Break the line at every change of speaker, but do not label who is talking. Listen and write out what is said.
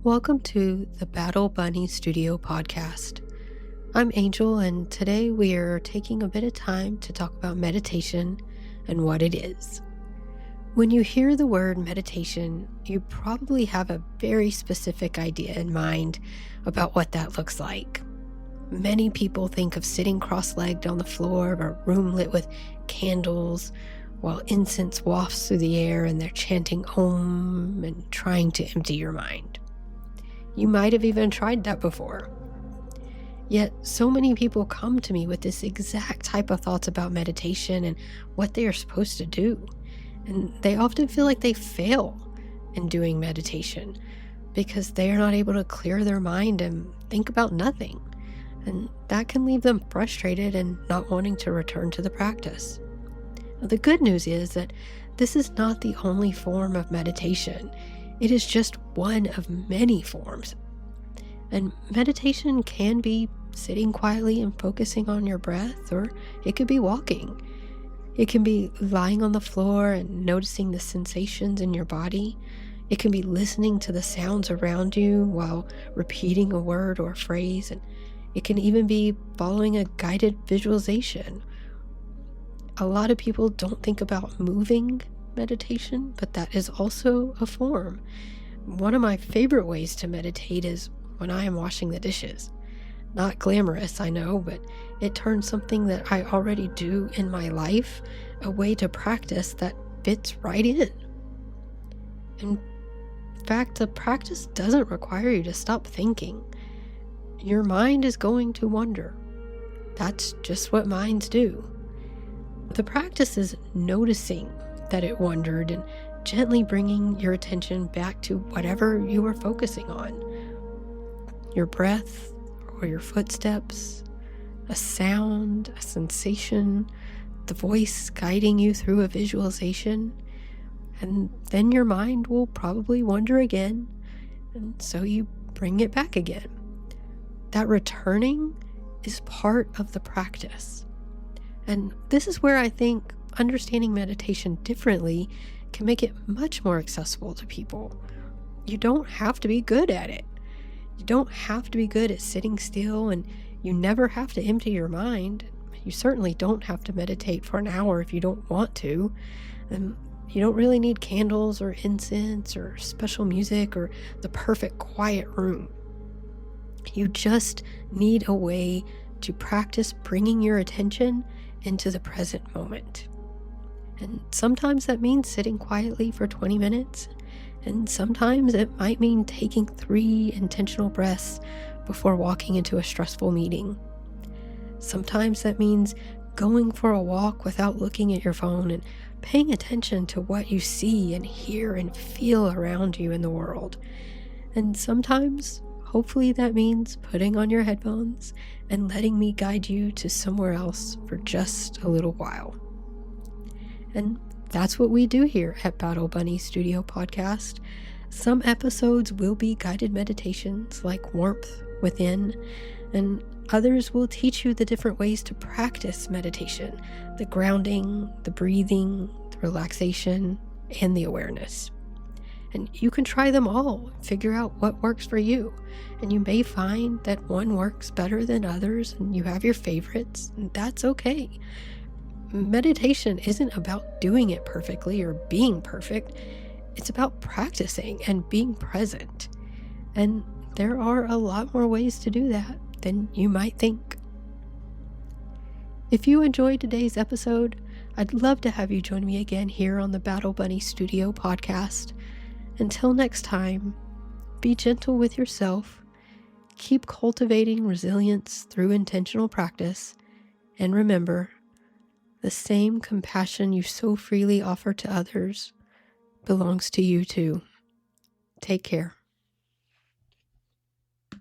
Welcome to the Battle Bunny Studio podcast. I'm Angel, and today we are taking a bit of time to talk about meditation and what it is. When you hear the word meditation, you probably have a very specific idea in mind about what that looks like. Many people think of sitting cross-legged on the floor of a room lit with candles while incense wafts through the air and they're chanting Om and trying to empty your mind. You might have even tried that before. Yet, so many people come to me with this exact type of thoughts about meditation and what they are supposed to do. And they often feel like they fail in doing meditation because they are not able to clear their mind and think about nothing. And that can leave them frustrated and not wanting to return to the practice. Now, the good news is that this is not the only form of meditation. It is just one of many forms. And meditation can be sitting quietly and focusing on your breath, or it could be walking. It can be lying on the floor and noticing the sensations in your body. It can be listening to the sounds around you while repeating a word or a phrase. And it can even be following a guided visualization. A lot of people don't think about moving meditation, but that is also a form. One of my favorite ways to meditate is when I am washing the dishes. Not glamorous, I know, but it turns something that I already do in my life a way to practice that fits right in. In fact, the practice doesn't require you to stop thinking. Your mind is going to wander. That's just what minds do. The practice is noticing that it wandered and gently bringing your attention back to whatever you were focusing on. Your breath or your footsteps, a sound, a sensation, the voice guiding you through a visualization, and then your mind will probably wander again, and so you bring it back again. That returning is part of the practice. And this is where I think understanding meditation differently can make it much more accessible to people. You don't have to be good at it. You don't have to be good at sitting still, and you never have to empty your mind. You certainly don't have to meditate for an hour if you don't want to. And you don't really need candles or incense or special music or the perfect quiet room. You just need a way to practice bringing your attention into the present moment. And sometimes that means sitting quietly for 20 minutes, and sometimes it might mean taking 3 intentional breaths before walking into a stressful meeting. Sometimes that means going for a walk without looking at your phone and paying attention to what you see and hear and feel around you in the world. And sometimes, hopefully, that means putting on your headphones and letting me guide you to somewhere else for just a little while. And that's what we do here at Battle Bunny Studio Podcast. Some episodes will be guided meditations like Warmth Within, and others will teach you the different ways to practice meditation, the grounding, the breathing, the relaxation, and the awareness. And you can try them all, figure out what works for you. And you may find that one works better than others, and you have your favorites, and that's okay. Meditation isn't about doing it perfectly or being perfect. It's about practicing and being present. And there are a lot more ways to do that than you might think. If you enjoyed today's episode, I'd love to have you join me again here on the Battle Bunny Studio Podcast. Until next time, be gentle with yourself, keep cultivating resilience through intentional practice, and remember, the same compassion you so freely offer to others belongs to you too. Take care.